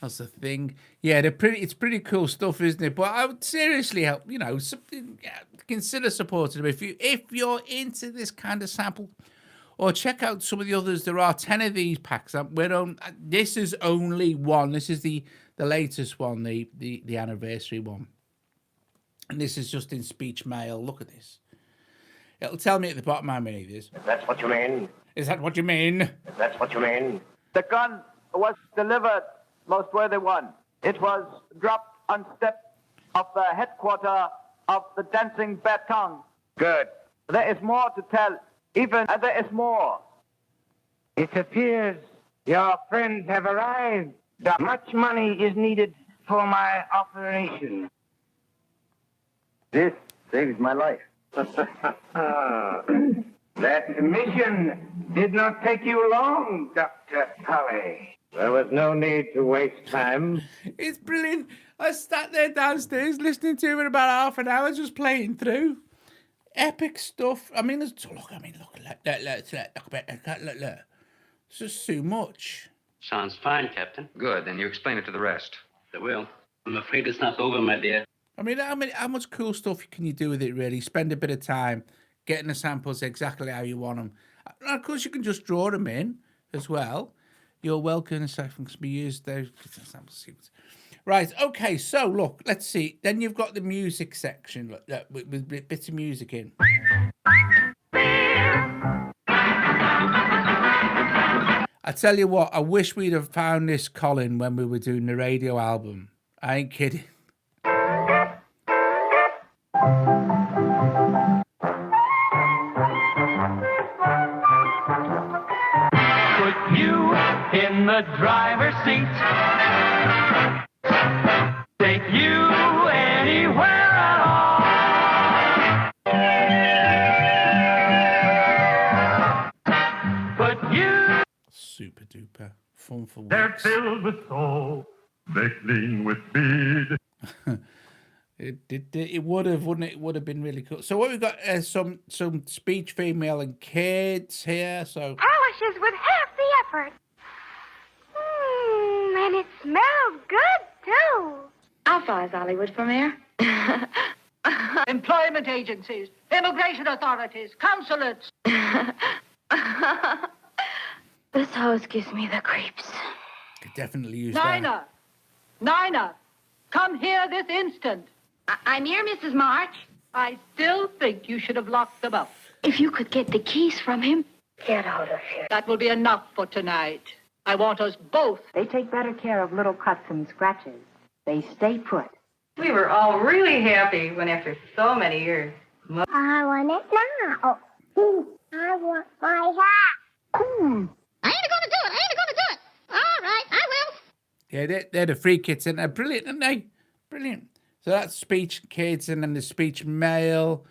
That's the thing. Yeah, it's pretty cool stuff, isn't it? But I would seriously help, consider supporting them if you're into this kind of sample, or check out some of the others. There are 10 of these packs. This is only one. This is the latest one, the anniversary one. And this is just in speech mail. Look at this. It'll tell me at the bottom how many it is. If that's what you mean. Is that what you mean? If that's what you mean. The gun was delivered, most worthy one. It was dropped on step of the headquarter of the Dancing Baton. Good. There is more to tell. Even there is more. It appears your friends have arrived. Much money is needed for my operation. This saves my life. That mission did not take you long, Dr. Powell. There was no need to waste time. It's brilliant. I sat there downstairs listening to it for about half an hour, just playing through. Epic stuff. I mean, look. It's just too much. Sounds fine, Captain. Good, then you explain it to the rest. I will. I'm afraid it's not over, my dear. I mean, how much cool stuff can you do with it, really? Spend a bit of time getting the samples exactly how you want them. And of course, you can just draw them in as well. You're welcome. Samples can be used there. Right, okay, so look, let's see. Then you've got the music section look, with bits of music in. I tell you what, I wish we'd have found this, Colin, when we were doing the radio album. I ain't kidding. Put you in the driver's seat. Take you anywhere at all. Put you. Super cooker. Fun for They're weeks. filled with soul, they clean with speed. It would have, wouldn't it? It would have been really cool. So what we got? Some speech, female, and kids here. So Polishes with half the effort. And it smells good too. How far is Hollywood from here? Employment agencies, immigration authorities, consulates. This house gives me the creeps. could definitely use that. Nina, come here this instant. I'm here, Mrs. March. I still think you should have locked them up. If you could get the keys from him. Get out of here. That will be enough for tonight. I want us both. They take better care of little cuts and scratches. They stay put. We were all really happy when after so many years. I want it now. I want my hat. I ain't gonna do it. All right, I will. Yeah, they're the free kits, and they're brilliant, aren't they? Brilliant. So that's speech kids, and then the speech male.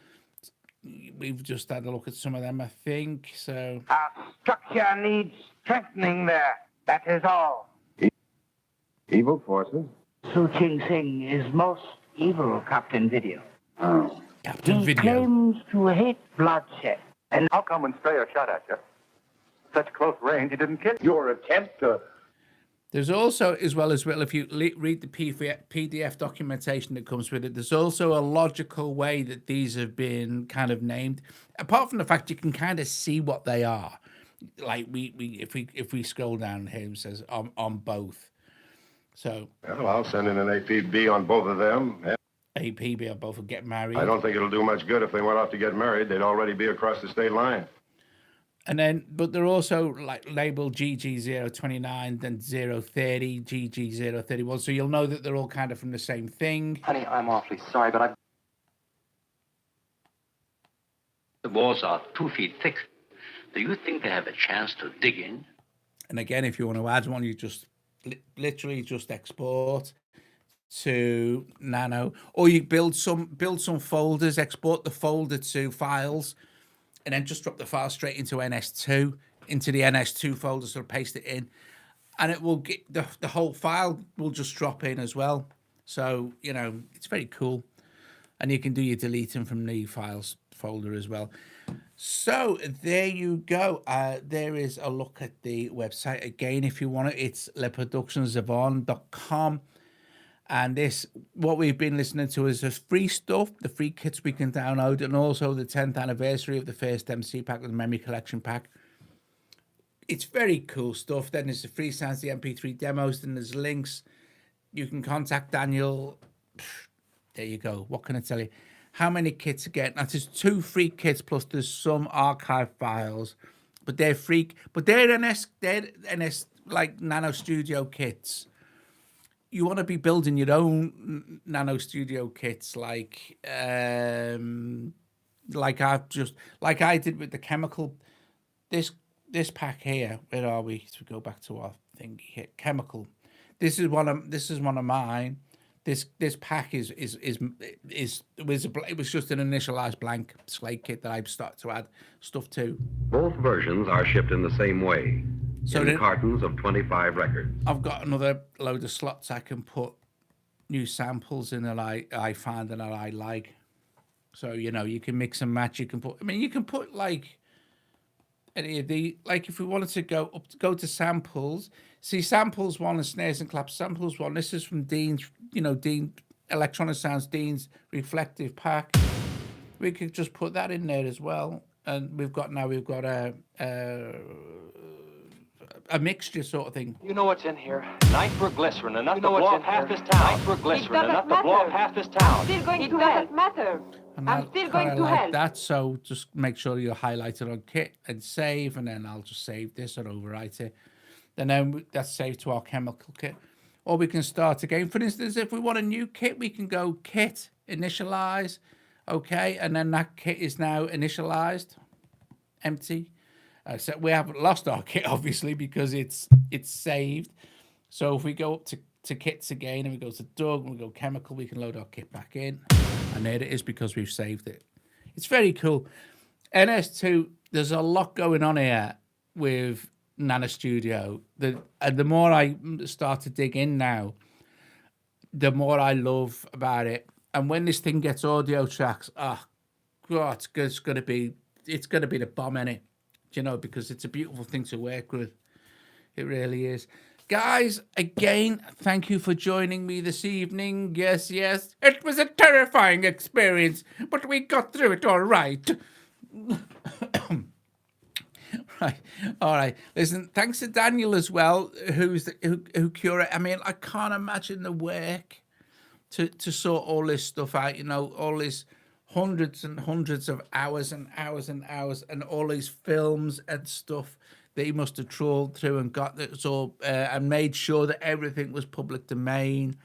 We've just had a look at some of them, I think. So our structure needs strengthening there. That is all. Evil forces? Su Ching Sing is most evil, Captain Video. Captain He Video. claims to hate bloodshed. And how come when Strayer shot at you, such close range, he didn't kill you? Your attempt to... There's also, as well, if you read the PDF documentation that comes with it, there's also a logical way that these have been kind of named. Apart from the fact you can kind of see what they are. Like if we scroll down here, it says on both. So Well, I'll send in an APB on both of them. APB on both will get married. I don't think it'll do much good if they went off to get married. They'd already be across the state line. And then, but they're also like labeled GG029, then 030, GG031. So you'll know that they're all kind of from the same thing. Honey, I'm awfully sorry, but The walls are 2 feet thick. Do you think they have a chance to dig in? And again, if you want to add one, you just literally just export to Nano, or you build some folders, export the folder to files, and then just drop the file straight into NS2, into the NS2 folder, so paste it in, and it will get the whole file will just drop in as well. So, you know, it's very cool. And you can do your deleting from the files folder as well. So there you go. There is a look at the website again if you want it. It's leproductionszvon.com. And this, what we've been listening to is the free stuff, the free kits we can download, and also the 10th anniversary of the first MC pack, the memory collection pack. It's very cool stuff. Then there's the free sounds, the MP3 demos, then there's links. You can contact Daniel. There you go. What can I tell you? How many kits again? Now, there's 2 free kits, plus there's some archive files. But they're free. But they're NS like NanoStudio kits. You want to be building your own NanoStudio kits, like I did with the chemical. This pack here. Where are we? To go back to our thing here, chemical. This is one of mine. This pack it was just an initialized blank Slate kit that I've started to add stuff to. Both versions are shipped in the same way, So in cartons of 25 records. I've got another load of slots I can put new samples in that I find and that I like. So, you know, you can mix and match. You can put like any of the, like if we wanted to go to samples, see samples 1 and snares and claps. Samples 1, this is from Dean's, Dean Electronic Sounds, Dean's reflective pack. We could just put that in there as well. And we've got a mixture sort of thing. You know what's in here. Nitroglycerin, enough to blow up half this town. Nitroglycerin, enough to blow up half this town. Still going to help. Matter. I'm still going to like help. that, so just make sure you highlight it on kit and save, and then I'll just save this and overwrite it. And then that's saved to our chemical kit. Or we can start again. For instance, if we want a new kit, we can go kit, initialize, okay, and then that kit is now initialized, empty. So we haven't lost our kit, obviously, because it's saved. So if we go up to kits again and we go to Doug and we go chemical, we can load our kit back in. And there it is because we've saved it. It's very cool. NS2, there's a lot going on here with NanoStudio. The more I start to dig in now, the more I love about it. And when this thing gets audio tracks, oh God, it's gonna be the bomb, innit? You know, because it's a beautiful thing to work with. It really is. Guys, again, thank you for joining me this evening. Yes, it was a terrifying experience, but we got through it all right. Right, all right. Listen, thanks to Daniel as well, who curate. I mean, I can't imagine the work to sort all this stuff out. You know, all these hundreds and hundreds of hours and hours and hours, and all these films and stuff that he must have trawled through and got this all and made sure that everything was public domain.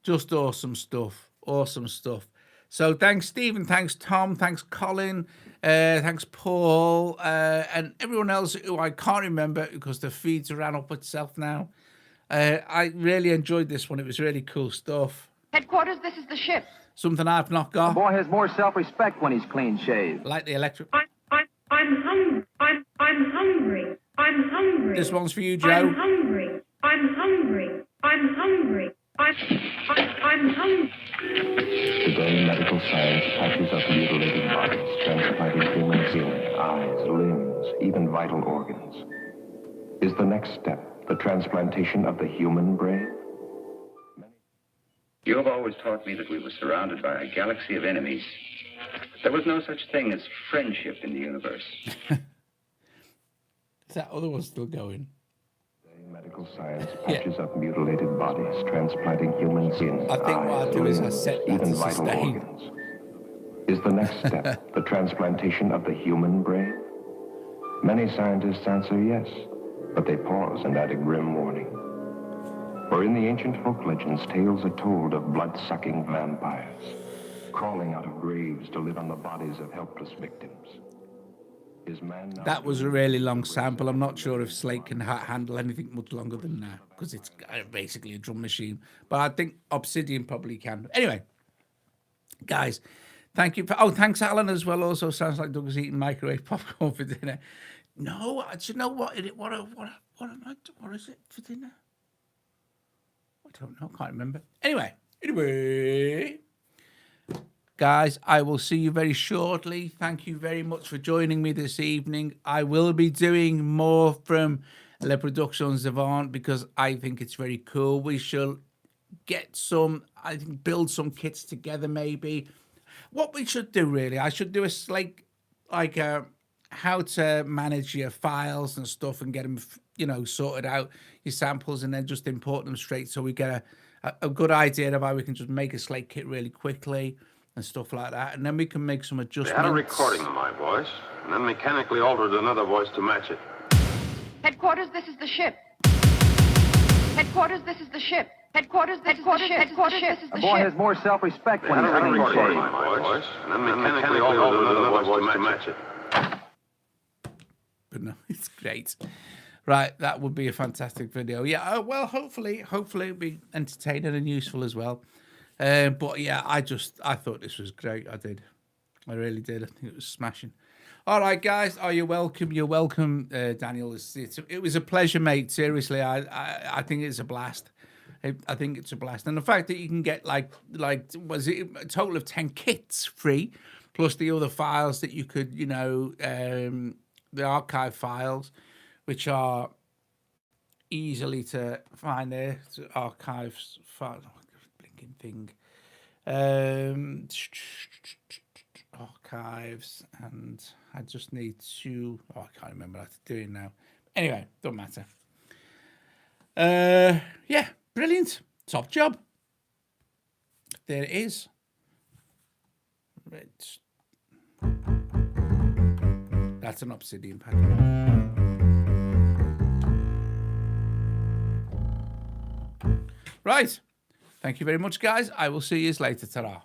Just awesome stuff. Awesome stuff. So thanks, Stephen. Thanks, Tom. Thanks, Colin. Thanks, Paul. And everyone else who I can't remember because the feeds ran up itself now. I really enjoyed this one. It was really cool stuff. Headquarters, this is the ship. Something I've not got. A boy has more self-respect when he's clean shaved. Like the electric. I'm hungry. I'm hungry. I'm hungry. This one's for you, Joe. I'm hungry. I'm hungry. I'm hungry. I'm hungry. Today, medical science patches up mutilated bodies, transplanting human skin, eyes, limbs, even vital organs. Is the next step the transplantation of the human brain? You have always taught me that we were surrounded by a galaxy of enemies. There was no such thing as friendship in the universe. Is that other one still going? Medical science patches up mutilated bodies, transplanting human skin, I think what I'll do is I'll set that even to vital sustain. organs. Is the next step the transplantation of the human brain? Many scientists answer yes, but they pause and add a grim warning. For in the ancient folk legends, tales are told of blood-sucking vampires, crawling out of graves to live on the bodies of helpless victims. Is man now That was a really long sample. I'm not sure if Slate can handle anything much longer than that because it's basically a drum machine. But I think Obsidian probably can. Anyway, guys, thank you. Thanks, Alan, as well. Also, sounds like Doug was eating microwave popcorn for dinner. No, do you know what? What is it for dinner? I don't know. Can't remember. Anyway. Guys, I will see you very shortly. Thank you very much for joining me this evening. I will be doing more from Le Productions Zvon because I think it's very cool. We shall get build some kits together maybe. What we should do really, I should do a how to manage your files and stuff and get them, sorted out, your samples, and then just import them straight so we get a good idea of how we can just make a Slate kit really quickly. And stuff like that, and then we can make some adjustments. They had a recording of my voice, and then mechanically altered another voice to match it. Headquarters, this is the ship. Headquarters, this is the ship. Headquarters, this is the ship. Headquarters, this is the ship. A boy has more self-respect when he's They had a clean recording shaved. of my voice, and then mechanically altered another voice to match it. But no, it's great. Right, that would be a fantastic video. Yeah, well, hopefully it'll be entertaining and useful as well. But yeah, I thought this was great. I really did. I think it was smashing. All right, guys. Oh, you're welcome. You're welcome, Daniel. It was a pleasure, mate. Seriously, I think it's a blast. I think it's a blast, and the fact that you can get like was it a total of 10 kits free, plus the other files that you could, the archive files, which are easily to find there. Archives file. Thing archives, and I just need to I can't remember how to do it now. Anyway, don't matter. Yeah, brilliant, top job. There it is. That's an Obsidian packet. Right. Thank you very much, guys. I will see you later. Ta-ra.